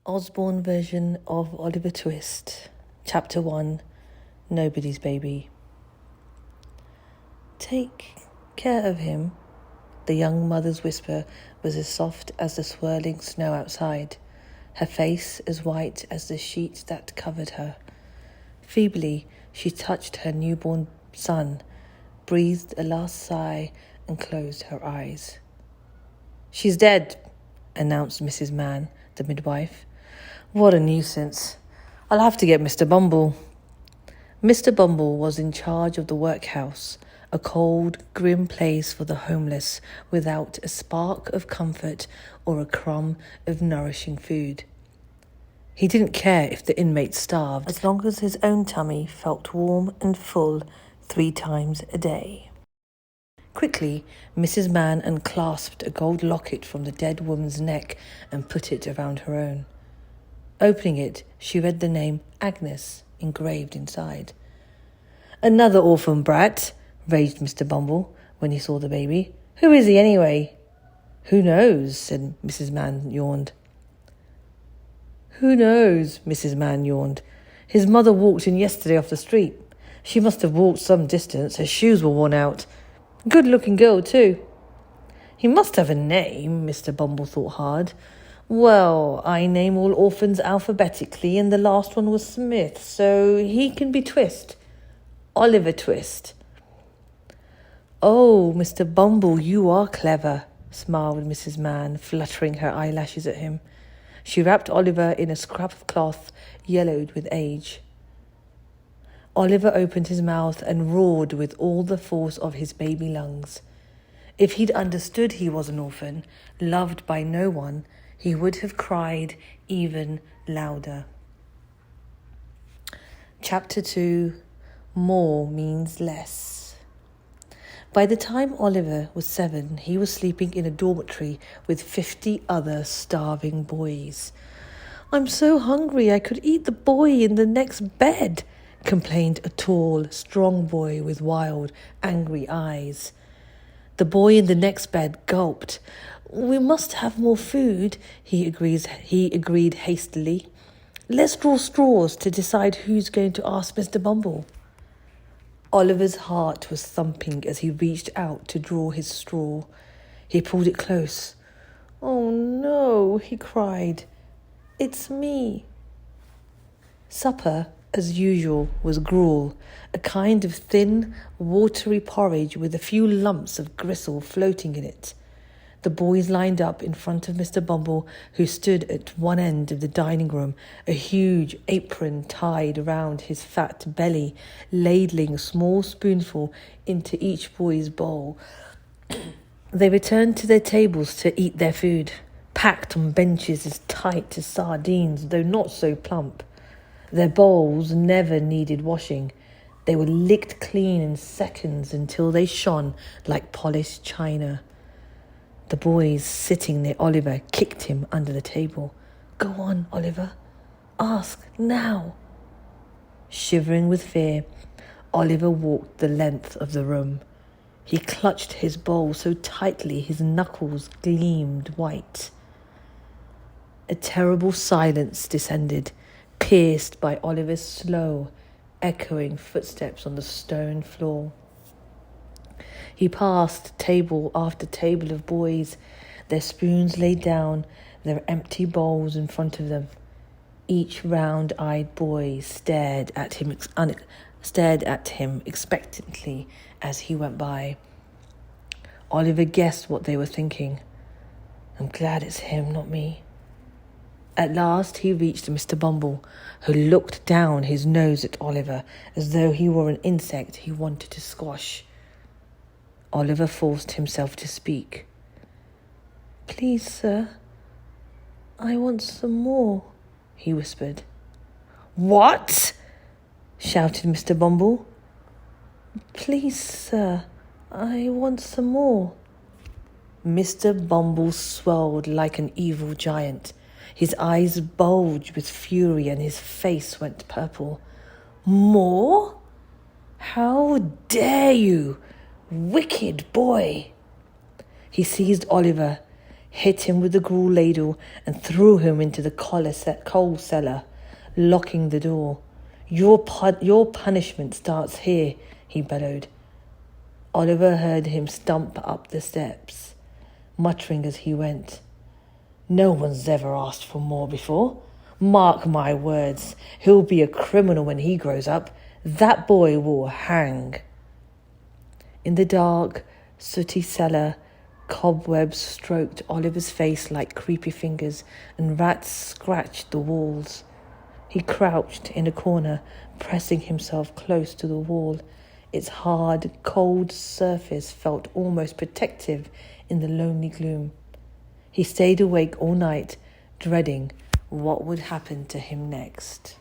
Osborne version of Oliver Twist, Chapter 1, Nobody's Baby. Take care of him. The young mother's whisper was as soft as the swirling snow outside, her face as white as the sheet that covered her. Feebly, she touched her newborn son, breathed a last sigh, and closed her eyes. "She's dead," announced Mrs Mann, the midwife. "What a nuisance. I'll have to get Mr Bumble." Mr Bumble was in charge of the workhouse, a cold, grim place for the homeless without a spark of comfort or a crumb of nourishing food. He didn't care if the inmates starved, as long as his own tummy felt warm and full 3 times a day. Quickly, Mrs Mann unclasped a gold locket from the dead woman's neck and put it around her own. Opening it, she read the name Agnes engraved inside. "Another orphan brat," raged Mr Bumble when he saw the baby. "Who is he anyway?" "Who knows?" said Mrs Mann yawned. "Who knows?" Mrs Mann yawned. "His mother walked in yesterday off the street. She must have walked some distance. Her shoes were worn out. Good-looking girl, too." "He must have a name," Mr Bumble thought hard. "Well, I name all orphans alphabetically, and the last one was Smith, so he can be Twist. Oliver Twist." "Oh, Mr Bumble, you are clever," smiled Mrs Mann, fluttering her eyelashes at him. She wrapped Oliver in a scrap of cloth yellowed with age. Oliver opened his mouth and roared with all the force of his baby lungs. If he'd understood he was an orphan, loved by no one, he would have cried even louder. Chapter 2, More Means Less. By the time Oliver was 7, he was sleeping in a dormitory with 50 other starving boys. "I'm so hungry I could eat the boy in the next bed," complained a tall, strong boy with wild, angry eyes. The boy in the next bed gulped. "We must have more food," he agreed hastily. "Let's draw straws to decide who's going to ask Mr Bumble." Oliver's heart was thumping as he reached out to draw his straw. He pulled it close. "Oh no," he cried. "It's me." Supper, as usual, was gruel, a kind of thin, watery porridge with a few lumps of gristle floating in it. The boys lined up in front of Mr Bumble, who stood at one end of the dining room, a huge apron tied around his fat belly, ladling a small spoonful into each boy's bowl. They returned to their tables to eat their food, packed on benches as tight as sardines, though not so plump. Their bowls never needed washing. They were licked clean in seconds until they shone like polished china. The boys sitting near Oliver kicked him under the table. "Go on, Oliver. Ask now." Shivering with fear, Oliver walked the length of the room. He clutched his bowl so tightly his knuckles gleamed white. A terrible silence descended, pierced by Oliver's slow, echoing footsteps on the stone floor. He passed table after table of boys, their spoons laid down, their empty bowls in front of them. Each round-eyed boy stared at him expectantly as he went by. Oliver guessed what they were thinking. "I'm glad it's him, not me." At last he reached Mr Bumble, who looked down his nose at Oliver as though he were an insect he wanted to squash. Oliver forced himself to speak. "Please, sir, I want some more," he whispered. "What?" shouted Mr Bumble. "Please, sir, I want some more." Mr Bumble swelled like an evil giant. His eyes bulged with fury and his face went purple. "More? How dare you, wicked boy!" He seized Oliver, hit him with the gruel ladle, and threw him into the coal cellar, locking the door. Your punishment starts here, he bellowed. Oliver heard him stump up the steps, muttering as he went, "No one's ever asked for more before. Mark my words, he'll be a criminal when he grows up. That boy will hang." In the dark, sooty cellar, cobwebs stroked Oliver's face like creepy fingers, and rats scratched the walls. He crouched in a corner, pressing himself close to the wall. Its hard, cold surface felt almost protective in the lonely gloom. He stayed awake all night, dreading what would happen to him next.